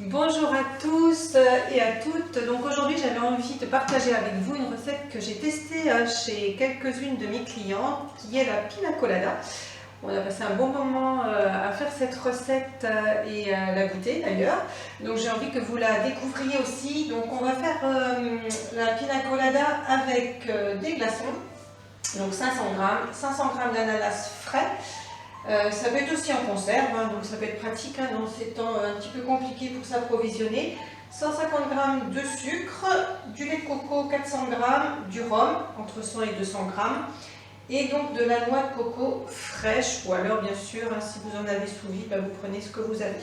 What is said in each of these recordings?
Bonjour à tous et à toutes. Donc aujourd'hui j'avais envie de partager avec vous une recette que j'ai testée chez quelques-unes de mes clientes, qui est la pina colada. On a passé un bon moment à faire cette recette et à la goûter d'ailleurs. Donc j'ai envie que vous la découvriez aussi. Donc on va faire la pina colada avec des glaçons. Donc 500 g d'ananas frais. Ça peut être aussi en conserve, hein, donc ça peut être pratique dans ces temps un petit peu compliqués pour s'approvisionner. 150 g de sucre, du lait de coco 400 g, du rhum entre 100 et 200 g, et donc de la noix de coco fraîche, ou alors bien sûr, si vous en avez sous vide, vous prenez ce que vous avez.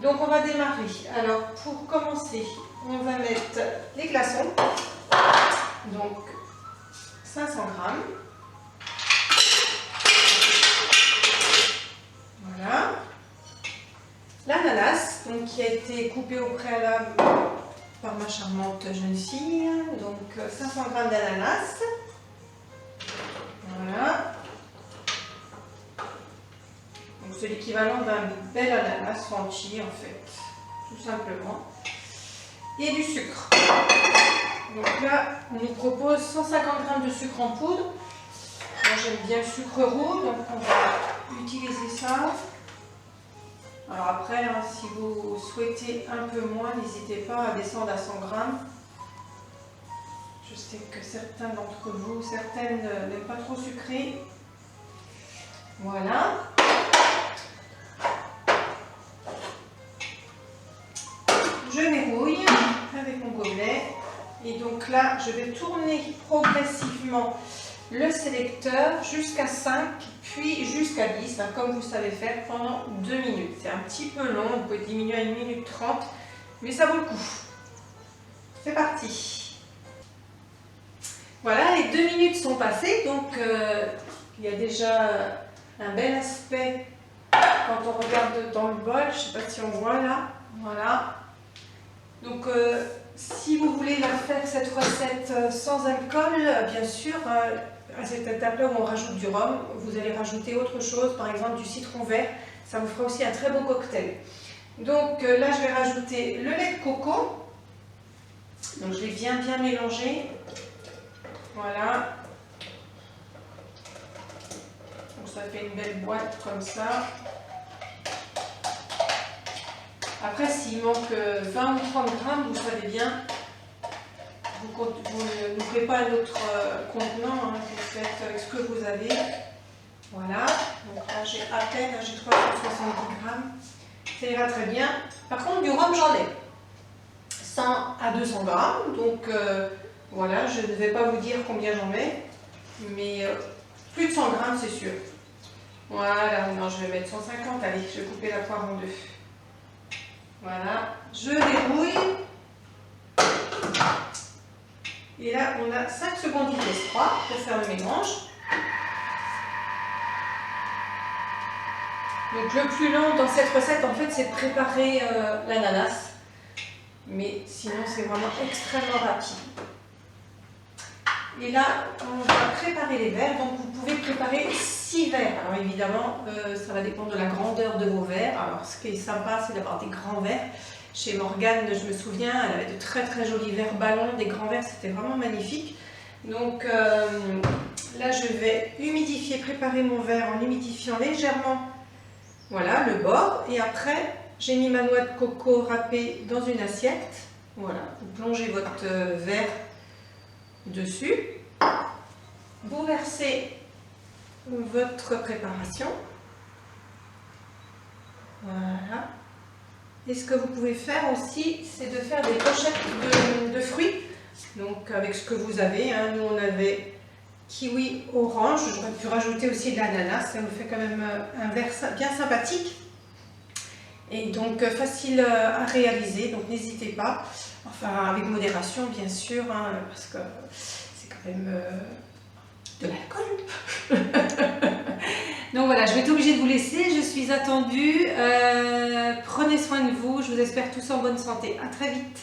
Donc on va démarrer. Alors pour commencer, on va mettre les glaçons, donc 500 g. Voilà. L'ananas, donc qui a été coupé au préalable par ma charmante jeune fille, donc 500 g d'ananas. Voilà. Donc c'est l'équivalent d'un bel ananas entier en fait, tout simplement. Et du sucre. Donc là, on nous propose 150 g de sucre en poudre. Moi j'aime bien le sucre roux, donc on va utiliser ça. Alors après, si vous souhaitez un peu moins, n'hésitez pas à descendre à 100 g. Je sais que certains d'entre vous, certaines n'aiment pas trop sucré. Voilà. Je verrouille avec mon gobelet. Et donc là, je vais tourner progressivement le sélecteur jusqu'à 5, puis jusqu'à 10, comme vous savez faire, pendant 2 minutes. C'est un petit peu long, vous pouvez diminuer à 1 minute 30, mais ça vaut le coup. C'est parti. Voilà, les 2 minutes sont passées, donc il y a déjà un bel aspect quand on regarde dans le bol. Je ne sais pas si on voit là. Voilà. Donc si vous voulez la faire, cette recette sans alcool, bien sûr, à cette étape-là où on rajoute du rhum, vous allez rajouter autre chose, par exemple du citron vert, ça vous fera aussi un très beau cocktail. Donc là, je vais rajouter le lait de coco. Donc je l'ai bien mélangé. Voilà. Donc ça fait une belle boîte comme ça. Après, s'il manque 20 ou 30 grammes, vous savez bien, vous n'ouvrez pas un autre contenant, vous faites avec ce que vous avez. Voilà, donc là j'ai à peine, j'ai 370 grammes, ça ira très bien. Par contre, du rhum, j'en ai 100 à 200 grammes, donc voilà, je ne vais pas vous dire combien j'en mets, mais plus de 100 grammes, c'est sûr. Voilà, non, je vais mettre 150, allez, je vais couper la poire en deux. Voilà, je verrouille. Et là, on a 5 secondes vitesse 3 pour faire le mélange. Donc le plus long dans cette recette, en fait, c'est de préparer l'ananas. Mais sinon, c'est vraiment extrêmement rapide. Et là, on va préparer les verres. Donc vous pouvez préparer 6 verres. Alors évidemment, ça va dépendre de la grandeur de vos verres. Alors ce qui est sympa, c'est d'avoir des grands verres. Chez Morgane, je me souviens, elle avait de très jolis verres ballons, des grands verres, c'était vraiment magnifique. Donc là, je vais humidifier, préparer mon verre en humidifiant légèrement, voilà, le bord. Et après, j'ai mis ma noix de coco râpée dans une assiette. Voilà, vous plongez votre verre dessus. Vous versez votre préparation. Voilà. Et ce que vous pouvez faire aussi, c'est de faire des pochettes de fruits. Donc avec ce que vous avez, nous on avait kiwi orange, j'aurais pu rajouter aussi de l'ananas, ça vous fait quand même un verre bien sympathique. Et donc facile à réaliser, donc n'hésitez pas, enfin avec modération bien sûr, parce que c'est quand même de l'alcool. Donc voilà, je vais être obligée de vous laisser, je suis attendue. Prenez soin de vous, je vous espère tous en bonne santé. À très vite.